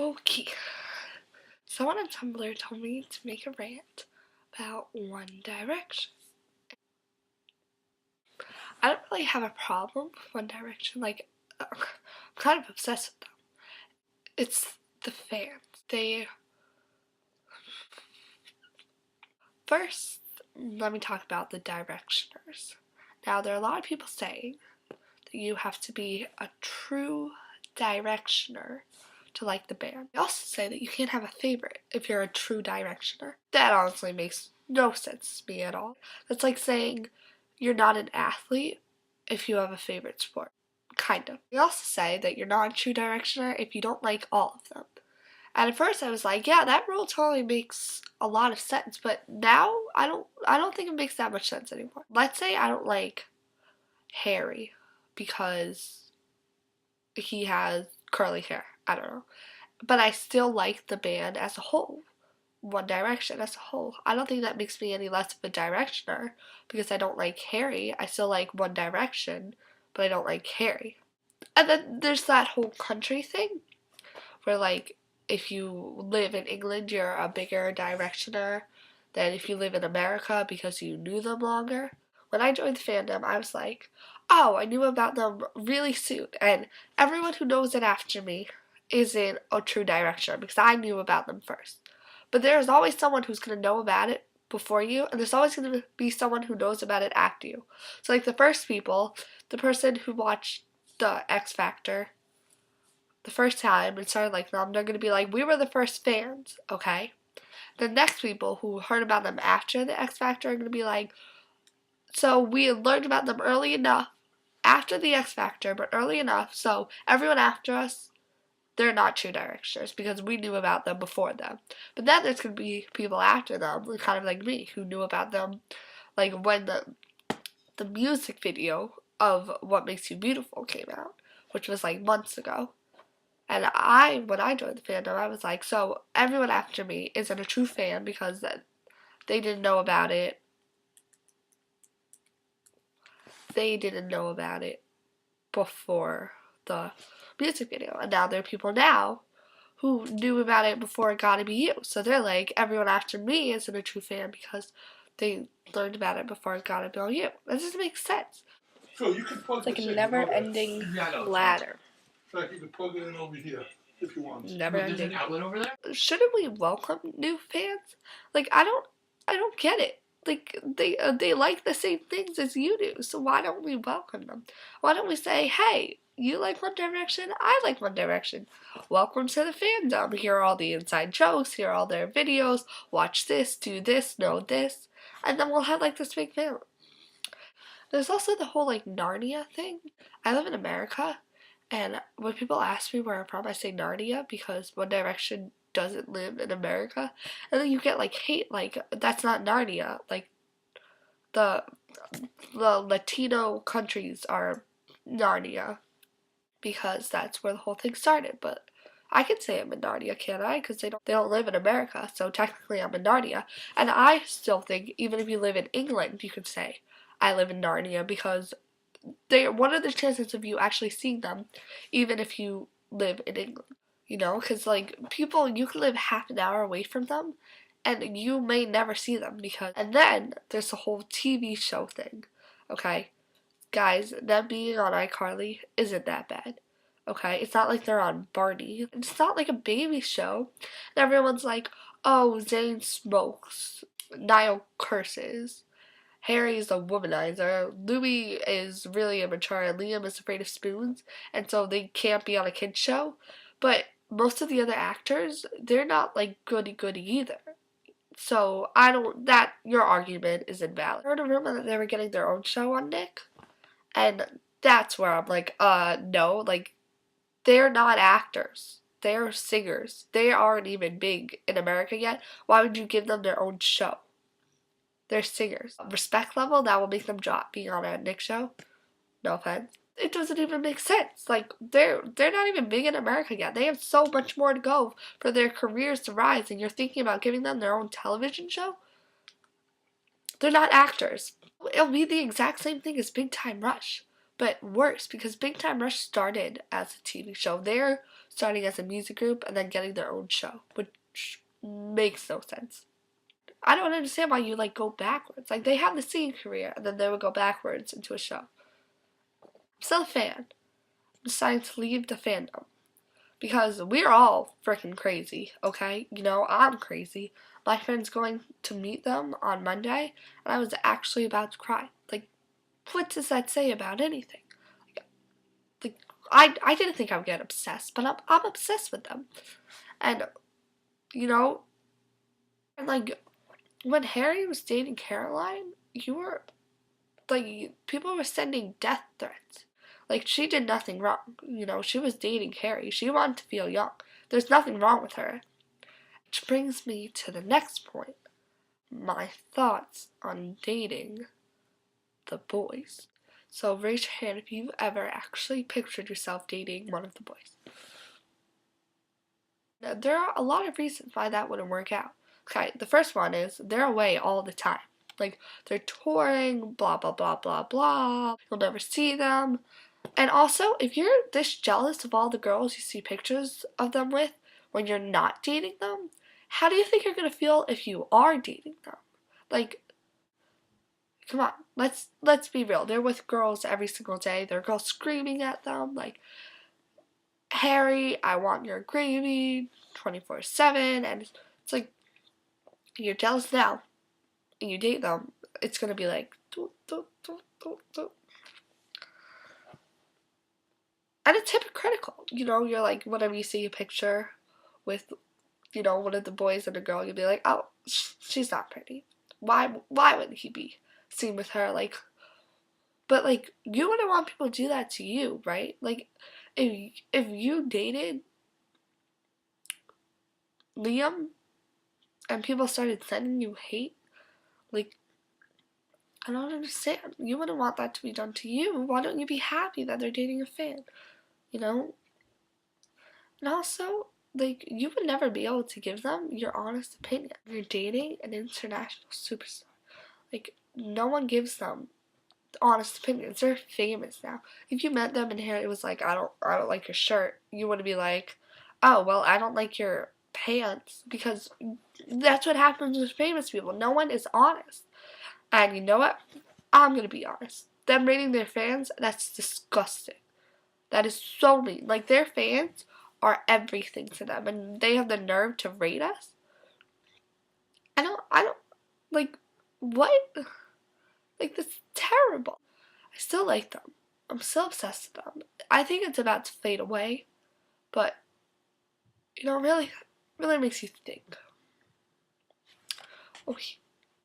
Okay. Someone on Tumblr told me to make a rant about One Direction. I don't really have a problem with One Direction. I'm kind of obsessed with them. It's the fans. First, let me talk about the Directioners. Now, there are a lot of people saying that you have to be a true Directioner to like the band. They also say that you can't have a favorite if you're a true Directioner. That honestly makes no sense to me at all. That's like saying you're not an athlete if you have a favorite sport. Kind of. They also say that you're not a true Directioner if you don't like all of them. And at first I was like, yeah, that rule totally makes a lot of sense, but now I don't think it makes that much sense anymore. Let's say I don't like Harry because he has curly hair. I don't know. But I still like the band as a whole. One Direction as a whole. I don't think that makes me any less of a Directioner because I don't like Harry. I still like One Direction, but I don't like Harry. And then there's that whole country thing where like if you live in England you're a bigger Directioner than if you live in America because you knew them longer. When I joined the fandom I was like, oh, I knew about them really soon, and everyone who knows it after me isn't a true Directioner because I knew about them first. But there's always someone who's going to know about it before you, and there's always going to be someone who knows about it after you. So like the first people, the person who watched the X Factor the first time and started like them, they're going to be like, we were the first fans, okay? The next people who heard about them after the X Factor are going to be like, so we learned about them early enough after the X Factor, but early enough, so everyone after us, they're not true Directioners because we knew about them before them. But then there's going to be people after them, kind of like me, who knew about them like when the music video of What Makes You Beautiful came out, which was like months ago. And when I joined the fandom, I was like, so everyone after me isn't a true fan because they didn't know about it. They didn't know about it before the music video. And now there are people now who knew about it before it got to be you. So they're like, everyone after me isn't a true fan because they learned about it before it got to be on you. That doesn't make sense. Phil, you can plug It's like a this in, never-ending ladder. Like you can plug it in over here if you want. Never-ending. There's an outlet over there? Shouldn't we welcome new fans? Like I don't get it. Like they like the same things as you do, so why don't we welcome them? Why don't we say, hey, you like One Direction? I like One Direction. Welcome to the fandom. Here are all the inside jokes. Here are all their videos. Watch this, do this, know this. And then we'll have like this big family. There's also the whole like Narnia thing. I live in America, and when people ask me where I'm from, I say Narnia because One Direction doesn't live in America. And then you get like hate, like that's not Narnia. Like the Latino countries are Narnia because that's where the whole thing started. But I can say I'm in Narnia, can't I? Because they don't live in America, so technically I'm in Narnia. And I still think even if you live in England, you could say I live in Narnia because what are the chances of you actually seeing them, even if you live in England? You know, because like people, you can live half an hour away from them and you may never see them and then there's the whole TV show thing, okay? Guys, them being on iCarly isn't that bad, okay? It's not like they're on Barney. It's not like a baby show. And everyone's like, oh, Zayn smokes, Niall curses, Harry's a womanizer, Louis is really immature, and Liam is afraid of spoons, and so they can't be on a kid's show. But most of the other actors, they're not like goody either. So your argument is invalid. I heard a rumor that they were getting their own show on Nick, and that's where I'm like, no, like, they're not actors. They're singers. They aren't even big in America yet. Why would you give them their own show? They're singers. Respect level, that will make them drop being on a Nick show. No offense. It doesn't even make sense. Like, they're not even big in America yet. They have so much more to go for their careers to rise, and you're thinking about giving them their own television show? They're not actors. It'll be the exact same thing as Big Time Rush, but worse, because Big Time Rush started as a TV show. They're starting as a music group and then getting their own show, which makes no sense. I don't understand why you like go backwards. Like they have the singing career and then they would go backwards into a show. I'm still a fan. I'm deciding to leave the fandom because we're all freaking crazy, okay? You know, I'm crazy. My friend's going to meet them on Monday and I was actually about to cry. Like, what does that say about anything? Like I didn't think I would get obsessed, but I'm obsessed with them. And you know, and like when Harry was dating Caroline, you were like people were sending death threats. Like she did nothing wrong. You know, she was dating Harry. She wanted to feel young. There's nothing wrong with her. Which brings me to the next point. My thoughts on dating the boys. So raise your hand if you've ever actually pictured yourself dating one of the boys. Now, there are a lot of reasons why that wouldn't work out. Okay, the first one is they're away all the time. Like, they're touring, blah, blah, blah, blah, blah. You'll never see them. And also, if you're this jealous of all the girls you see pictures of them with when you're not dating them, how do you think you're going to feel if you are dating them? Like, come on, let's be real. They're with girls every single day. There are girls screaming at them, like, Harry, I want your gravy 24/7, and it's like, you're jealous now, and you date them, it's gonna be like, doo, doo, doo, doo, doo. And it's hypocritical, you know, you're like, whenever you see a picture with, you know, one of the boys and a girl, you'll be like, oh, she's not pretty. Why wouldn't he be seen with her, like, but, like, you wouldn't want people to do that to you, right? Like, if you dated Liam and people started sending you hate, like, I don't understand. You wouldn't want that to be done to you. Why don't you be happy that they're dating a fan? You know? And also, like, you would never be able to give them your honest opinion. You're dating an international superstar. Like, no one gives them honest opinions. They're famous now. If you met them and Harry was like, I don't like your shirt, you wouldn't be like, oh, well, I don't like your pants, because that's what happens with famous people. No one is honest. And you know what? I'm gonna be honest. Them rating their fans, that's disgusting. That is so mean. Like, their fans are everything to them, and they have the nerve to rate us. I don't, like, what? Like, that's terrible. I still like them. I'm still obsessed with them. I think it's about to fade away, but, you know, really makes you think. Okay.